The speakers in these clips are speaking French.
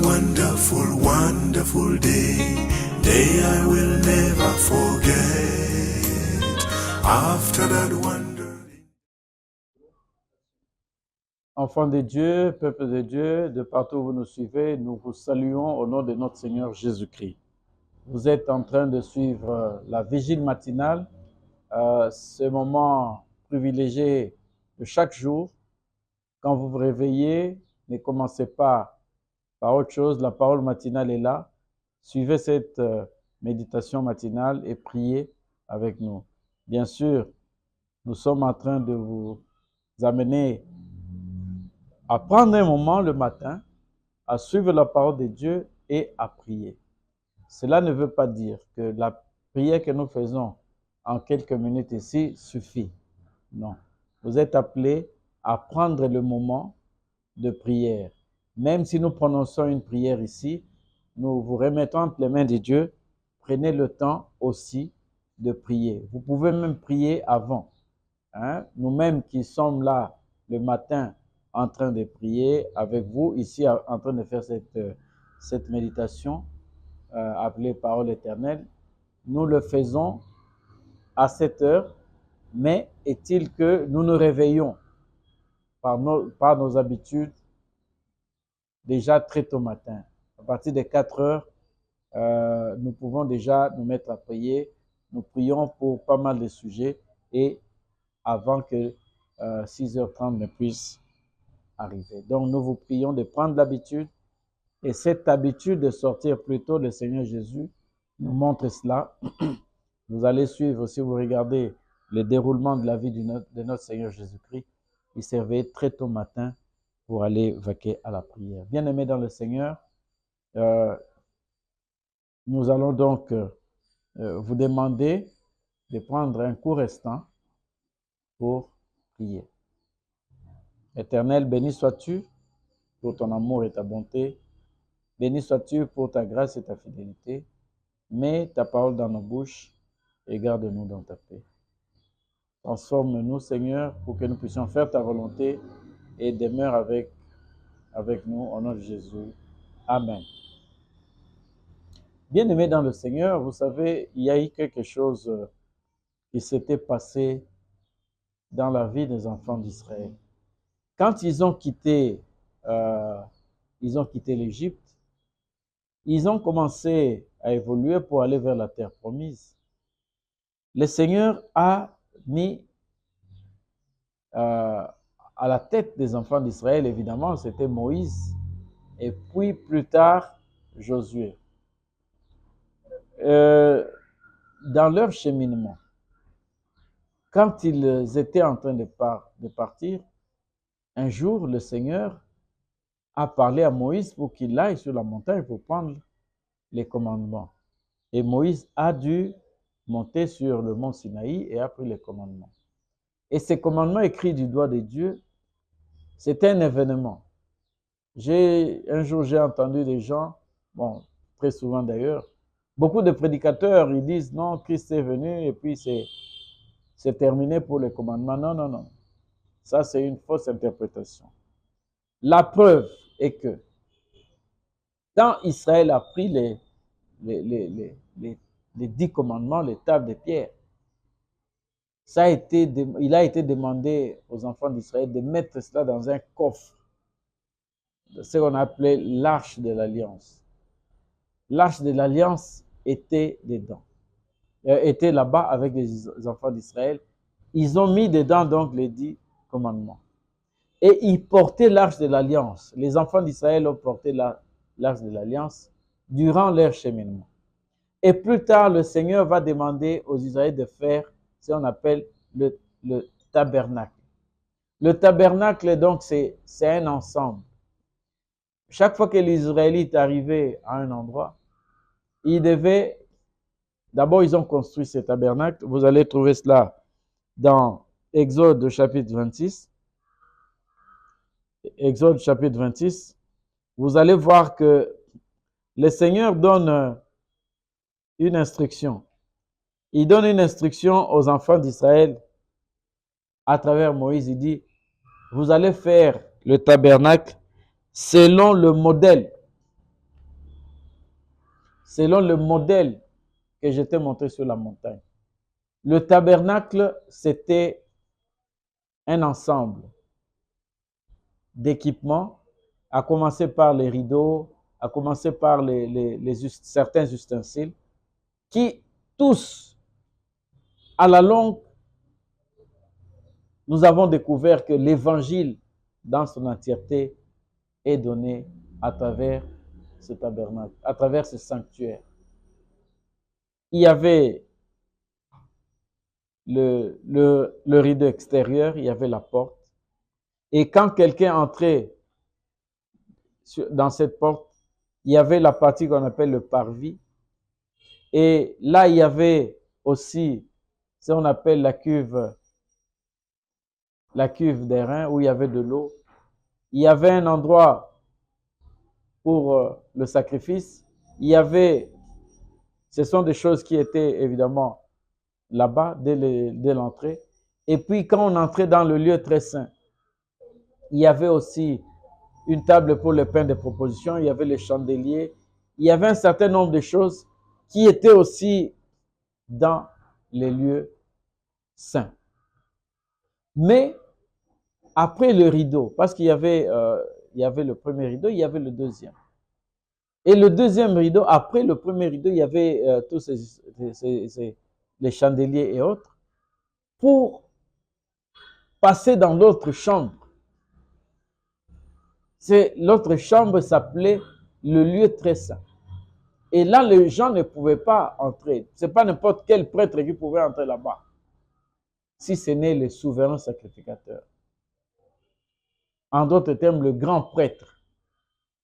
wonderful, wonderful day I will never forget. After that wonder. Enfants de Dieu, peuple de Dieu, de partout où vous nous suivez, nous vous saluons au nom de notre Seigneur Jésus-Christ. Vous êtes en train de suivre la vigile matinale, ce moment privilégié de chaque jour. Quand vous vous réveillez, ne commencez pas par autre chose, la parole matinale est là. Suivez cette méditation matinale et priez avec nous. Bien sûr, nous sommes en train de vous amener à prendre un moment le matin, à suivre la parole de Dieu et à prier. Cela ne veut pas dire que la prière que nous faisons en quelques minutes ici suffit. Non. Vous êtes appelés à prendre le moment de prière. Même si nous prononçons une prière ici, nous vous remettons entre les mains de Dieu. Prenez le temps aussi de prier. Vous pouvez même prier avant. Nous-mêmes qui sommes là le matin en train de prier avec vous, ici en train de faire cette méditation appelée Parole éternelle, nous le faisons à 7 heures, mais est-il que nous nous réveillons par nos habitudes déjà très tôt matin. À partir de 4 heures, nous pouvons déjà nous mettre à prier. Nous prions pour pas mal de sujets et avant que 6h30 ne puisse arriver. Donc, nous vous prions de prendre l'habitude et cette habitude de sortir plus tôt, le Seigneur Jésus nous montre cela. Vous allez suivre, si vous regardez le déroulement de la vie de notre Seigneur Jésus-Christ, il se réveillait très tôt matin pour aller vaquer à la prière. Bien-aimés dans le Seigneur, nous allons donc vous demander de prendre un court instant pour prier. Éternel, béni sois-tu pour ton amour et ta bonté. Béni sois-tu pour ta grâce et ta fidélité. Mets ta parole dans nos bouches et garde-nous dans ta paix. Transforme-nous, Seigneur, pour que nous puissions faire ta volonté et demeure avec nous au nom de Jésus. Amen. Bien-aimés dans le Seigneur, vous savez, il y a eu quelque chose qui s'était passé dans la vie des enfants d'Israël. Quand ils ont quitté l'Égypte, ils ont commencé à évoluer pour aller vers la terre promise. Le Seigneur a mis à la tête des enfants d'Israël, évidemment, c'était Moïse, et puis plus tard, Josué. Dans leur cheminement, quand ils étaient en train de partir, un jour, le Seigneur a parlé à Moïse pour qu'il aille sur la montagne pour prendre les commandements. Et Moïse a dû monter sur le mont Sinaï et a pris les commandements. Et ces commandements écrits du doigt de Dieu, c'était un événement. Un jour, j'ai entendu des gens, bon, très souvent d'ailleurs, beaucoup de prédicateurs, ils disent non, Christ est venu et puis c'est terminé pour les commandements. Non, non, non. Ça, c'est une fausse interprétation. La preuve est que quand Israël a pris les 10 commandements, les tables de pierre, il a été demandé aux enfants d'Israël de mettre cela dans un coffre, ce qu'on appelait l'arche de l'alliance. L'arche de l'alliance était dedans, était là-bas avec les enfants d'Israël. Ils ont mis dedans donc les 10 commandements. Et ils portaient l'arche de l'alliance. Les enfants d'Israël ont porté l'arche de l'alliance durant leur cheminement. Et plus tard, le Seigneur va demander aux Israélites de faire ce qu'on appelle le tabernacle. Le tabernacle, donc, c'est un ensemble. Chaque fois que les Israélites arrivaient à un endroit, d'abord, ils ont construit ce tabernacle. Vous allez trouver cela dans Exode chapitre 26. Exode chapitre 26. Vous allez voir que le Seigneur donne une instruction. Il donne une instruction aux enfants d'Israël à travers Moïse. Il dit, vous allez faire le tabernacle selon le modèle selon le modèle que je t'ai montré sur la montagne. Le tabernacle, c'était un ensemble d'équipements, à commencer par les rideaux, à commencer par certains ustensiles, qui tous, à la longue, nous avons découvert que l'évangile dans son entièreté est donné à travers ce tabernacle, à travers ce sanctuaire. Il y avait le rideau extérieur, il y avait la porte. Et quand quelqu'un entrait dans cette porte, il y avait la partie qu'on appelle le parvis. Et là, il y avait aussi ce qu'on appelle la cuve d'airain où il y avait de l'eau. Il y avait un endroit pour le sacrifice. Il y avait, ce sont des choses qui étaient évidemment là-bas dès l'entrée. Et puis quand on entrait dans le lieu très saint, il y avait aussi une table pour le pain de proposition, il y avait les chandeliers, il y avait un certain nombre de choses qui étaient aussi dans les lieux saints. Mais après le rideau, parce qu'il y avait le premier rideau, il y avait le deuxième. Et le deuxième rideau, après le premier rideau, il y avait tous les chandeliers et autres, pour passer dans l'autre chambre. L'autre chambre s'appelait le lieu très saint. Et là, les gens ne pouvaient pas entrer. Ce n'est pas n'importe quel prêtre qui pouvait entrer là-bas, si ce n'est le souverain sacrificateur. En d'autres termes, le grand prêtre.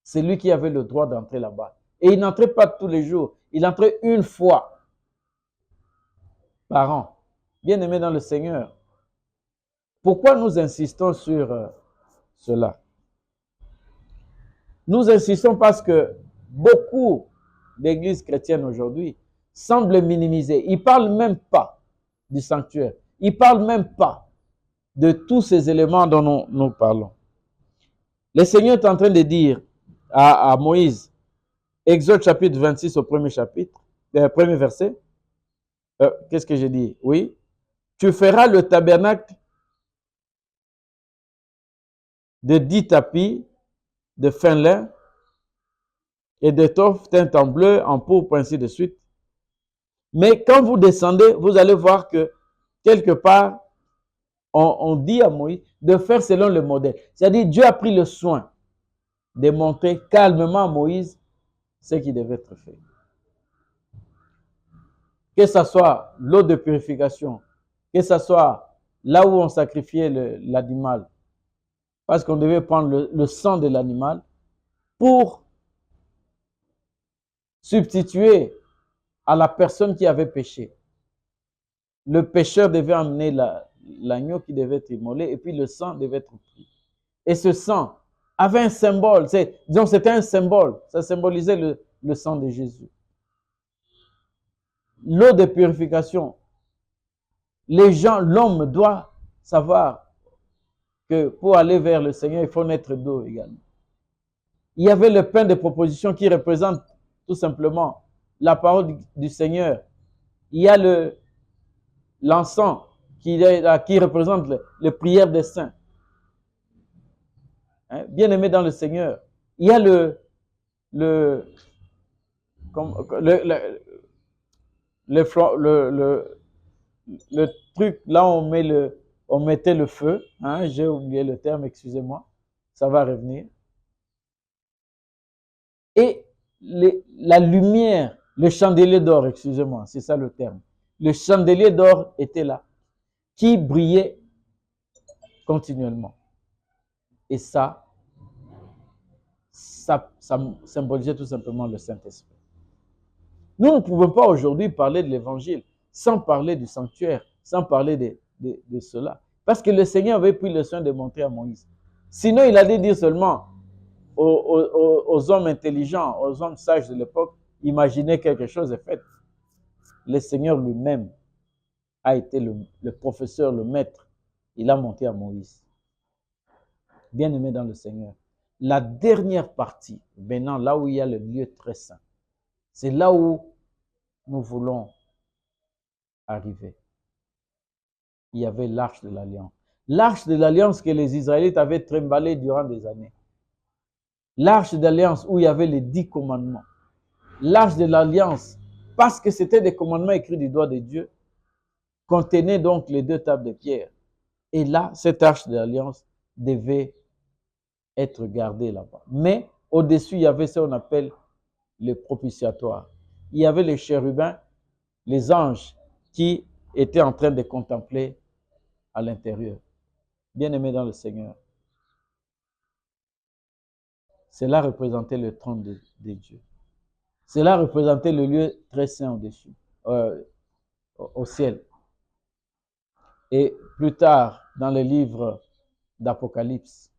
C'est lui qui avait le droit d'entrer là-bas. Et il n'entrait pas tous les jours. Il entrait une fois par an. Bien-aimé dans le Seigneur. Pourquoi nous insistons sur cela? Nous insistons parce que beaucoup d'églises chrétiennes aujourd'hui semblent minimiser. Ils ne parlent même pas du sanctuaire. Ils ne parlent même pas de tous ces éléments dont nous parlons. Le Seigneur est en train de dire à Moïse, Exode chapitre 26 au premier chapitre, premier verset. Qu'est-ce que j'ai dit? Oui. Tu feras le tabernacle de 10 tapis de fin lin et d'étoffe teinte en bleu, en pourpre, ainsi de suite. Mais quand vous descendez, vous allez voir que quelque part, on dit à Moïse de faire selon le modèle. C'est-à-dire, Dieu a pris le soin de montrer calmement à Moïse ce qui devait être fait. Que ce soit l'eau de purification, que ce soit là où on sacrifiait l'animal, parce qu'on devait prendre le sang de l'animal pour substituer à la personne qui avait péché. Le pécheur devait emmener l'agneau qui devait être immolé et puis le sang devait être pris. Et ce sang avait un symbole, disons c'était un symbole, ça symbolisait le sang de Jésus. L'eau de purification, l'homme doit savoir que pour aller vers le Seigneur, il faut naître d'eau également. Il y avait le pain de proposition qui représente tout simplement la parole du Seigneur. Il y a l'encens qui représente les prières des saints. Hein? Bien-aimé dans le Seigneur. Il y a le truc là où on mettait le feu. Hein? J'ai oublié le terme, excusez-moi. Ça va revenir. Et la lumière, le chandelier d'or, excusez-moi, c'est ça le terme. Le chandelier d'or était là, qui brillait continuellement. Et ça symbolisait tout simplement le Saint-Esprit. Nous ne pouvons pas aujourd'hui parler de l'Évangile sans parler du sanctuaire, sans parler de cela. Parce que le Seigneur avait pris le soin de montrer à Moïse. Sinon, il allait dire seulement aux hommes intelligents, aux hommes sages de l'époque, imaginez quelque chose est fait. Le Seigneur lui-même a été le professeur, le maître. Il a montré à Moïse. Bien-aimé dans le Seigneur. La dernière partie, maintenant là où il y a le lieu très saint, C'est là où nous voulons arriver. Il y avait l'arche de l'Alliance. L'arche de l'Alliance que les Israélites avaient trimballée durant des années. L'arche d'Alliance où il y avait les 10 commandements. L'arche de l'Alliance, parce que c'était des commandements écrits du doigt de Dieu, contenait donc les 2 tables de pierre. Et là, cette arche de l'Alliance devait être gardée là-bas. Mais au-dessus, il y avait ce qu'on appelle le propitiatoire. Il y avait les chérubins, les anges qui étaient en train de contempler à l'intérieur. Bien-aimés dans le Seigneur, cela représentait le trône de Dieu. Cela représentait le lieu très saint au-dessus, au ciel. Et plus tard, dans le livre d'Apocalypse,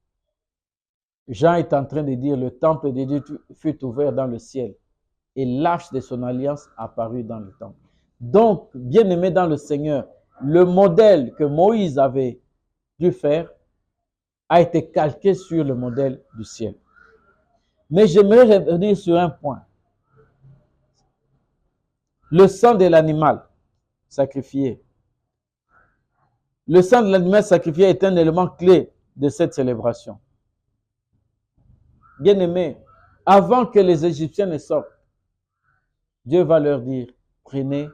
Jean est en train de dire, le temple de Dieu fut ouvert dans le ciel et l'arche de son alliance apparut dans le temple. Donc, bien-aimés dans le Seigneur, le modèle que Moïse avait dû faire a été calqué sur le modèle du ciel. Mais j'aimerais revenir sur un point. Le sang de l'animal sacrifié. Le sang de l'animal sacrifié est un élément clé de cette célébration. Bien-aimés, avant que les Égyptiens ne sortent, Dieu va leur dire, prenez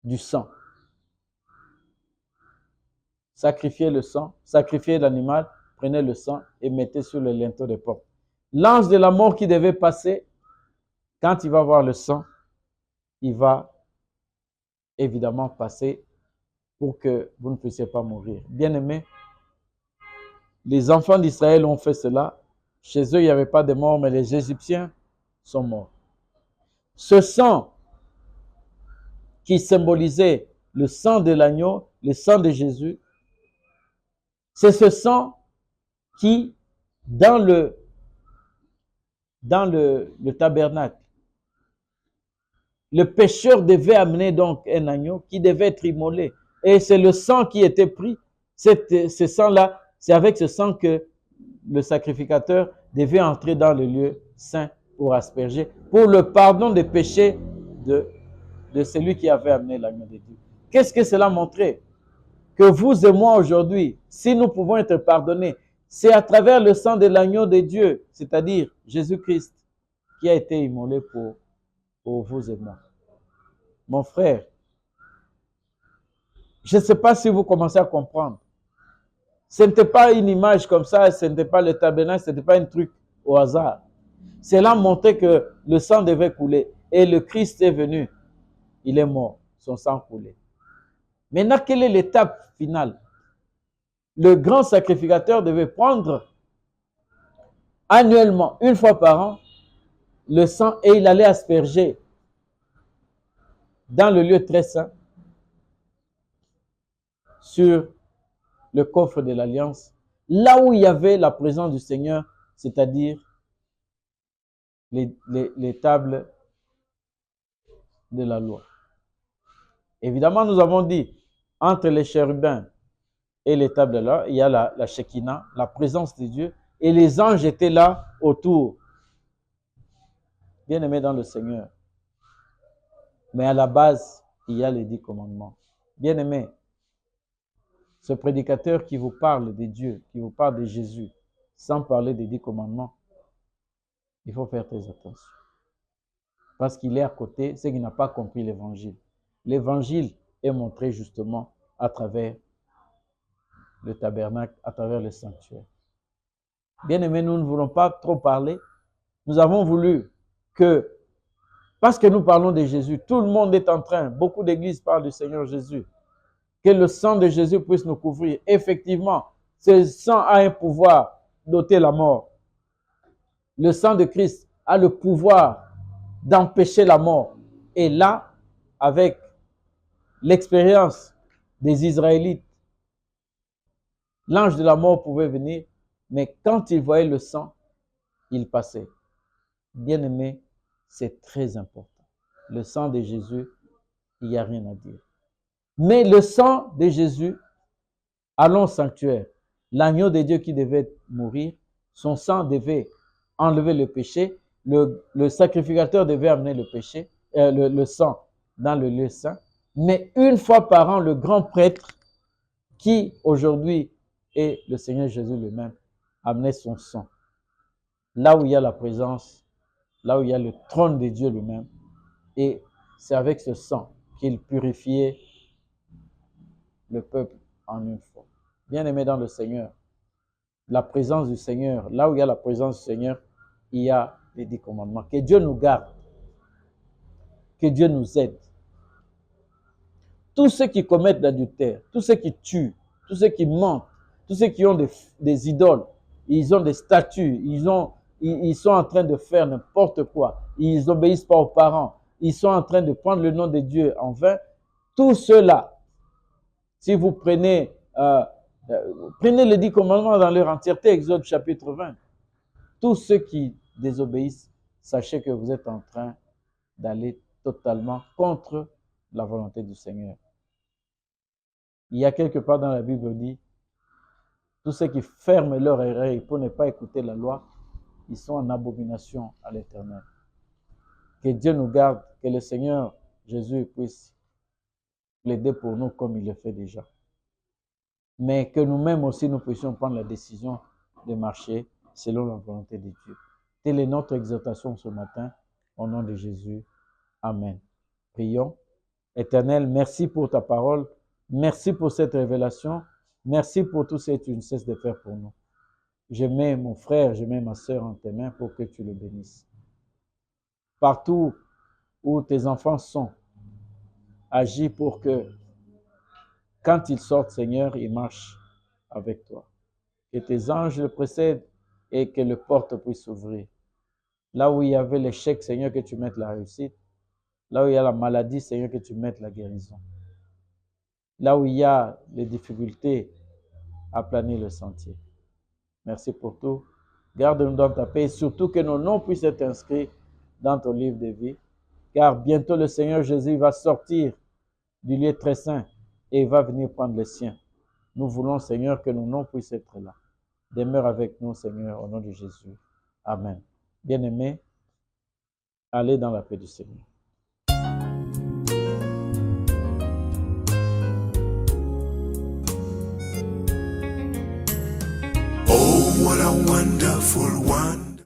du sang. Sacrifiez le sang, sacrifiez l'animal, prenez le sang et mettez sur le linteau des portes. L'ange de la mort qui devait passer, quand il va voir le sang, il va évidemment passer pour que vous ne puissiez pas mourir. Bien-aimés, les enfants d'Israël ont fait cela. Chez eux, il n'y avait pas de mort, mais les Égyptiens sont morts. Ce sang qui symbolisait le sang de l'agneau, le sang de Jésus, c'est ce sang qui, dans le tabernacle, le pécheur devait amener donc un agneau qui devait être immolé. Et c'est le sang qui était pris. Ce sang-là, c'est avec ce sang que le sacrificateur devait entrer dans le lieu saint pour asperger, pour le pardon des péchés de celui qui avait amené l'agneau de Dieu. Qu'est-ce que cela montrait? Que vous et moi aujourd'hui, si nous pouvons être pardonnés, c'est à travers le sang de l'agneau de Dieu, c'est-à-dire Jésus-Christ, qui a été immolé pour vous et moi. Mon frère, je ne sais pas si vous commencez à comprendre. Ce n'était pas une image comme ça, ce n'était pas le tabernacle, ce n'était pas un truc au hasard. Cela montrait que le sang devait couler. Et le Christ est venu. Il est mort, son sang coulait. Maintenant, quelle est l'étape finale? Le grand sacrificateur devait prendre annuellement, une fois par an, le sang et il allait asperger dans le lieu très saint sur le coffre de l'Alliance, là où il y avait la présence du Seigneur, c'est-à-dire les tables de la loi. Évidemment, nous avons dit, entre les chérubins et les tables de la loi, il y a la Shekinah, la présence de Dieu, et les anges étaient là autour. Bien-aimés dans le Seigneur. Mais à la base, il y a les 10 commandements. Bien-aimés, ce prédicateur qui vous parle de Dieu, qui vous parle de Jésus, sans parler des 10 commandements, il faut faire très attention. Parce qu'il est à côté, c'est qu'il n'a pas compris l'évangile. L'évangile est montré justement à travers le tabernacle, à travers le sanctuaire. Bien-aimés, nous ne voulons pas trop parler. Nous avons voulu que, parce que nous parlons de Jésus, tout le monde est en train, beaucoup d'églises parlent du Seigneur Jésus, que le sang de Jésus puisse nous couvrir. Effectivement, ce sang a un pouvoir d'ôter la mort. Le sang de Christ a le pouvoir d'empêcher la mort. Et là, avec l'expérience des Israélites, l'ange de la mort pouvait venir, mais quand il voyait le sang, il passait. Bien-aimé, c'est très important. Le sang de Jésus, il n'y a rien à dire. Mais le sang de Jésus, allons au sanctuaire. L'agneau de Dieu qui devait mourir, son sang devait enlever le péché le sacrificateur devait amener le péché, le sang dans le lieu saint. Mais une fois par an, le grand prêtre, qui aujourd'hui est le Seigneur Jésus lui-même, amenait son sang. Là où il y a la présence, là où il y a le trône de Dieu lui-même. Et c'est avec ce sang qu'il purifiait le peuple en une fois. Bien-aimé dans le Seigneur, la présence du Seigneur, là où il y a la présence du Seigneur, il y a les 10 commandements. Que Dieu nous garde, que Dieu nous aide. Tous ceux qui commettent l'adultère, tous ceux qui tuent, tous ceux qui mentent, tous ceux qui ont des idoles, ils ont des statues, ils sont en train de faire n'importe quoi, ils n'obéissent pas aux parents, ils sont en train de prendre le nom de Dieu en vain. Tout cela, si vous prenez les 10 commandements dans leur entièreté, Exode chapitre 20, tous ceux qui désobéissent, sachez que vous êtes en train d'aller totalement contre la volonté du Seigneur. Il y a quelque part dans la Bible dit, tous ceux qui ferment leur oreille pour ne pas écouter la loi, ils sont en abomination à l'Éternel. Que Dieu nous garde, que le Seigneur Jésus puisse plaider pour nous comme il le fait déjà. Mais que nous-mêmes aussi, nous puissions prendre la décision de marcher selon la volonté de Dieu. Telle est notre exhortation ce matin, au nom de Jésus. Amen. Prions. Éternel, merci pour ta parole. Merci pour cette révélation. Merci pour tout ce que tu ne cesses de faire pour nous. Je mets mon frère, je mets ma sœur en tes mains pour que tu le bénisses. Partout où tes enfants sont, agis pour que quand ils sortent, Seigneur, ils marchent avec toi. Que tes anges le précèdent et que le porte puisse s'ouvrir. Là où il y avait l'échec, Seigneur, que tu mettes la réussite. Là où il y a la maladie, Seigneur, que tu mettes la guérison. Là où il y a les difficultés, aplanir le sentier. Merci pour tout. Garde-nous dans ta paix et surtout que nos noms puissent être inscrits dans ton livre de vie. Car bientôt le Seigneur Jésus va sortir du lieu très saint et il va venir prendre les siens. Nous voulons, Seigneur, que nos noms puissent être là. Demeure avec nous, Seigneur, au nom de Jésus. Amen. Bien-aimés, allez dans la paix du Seigneur. Oh, what a wonderful one.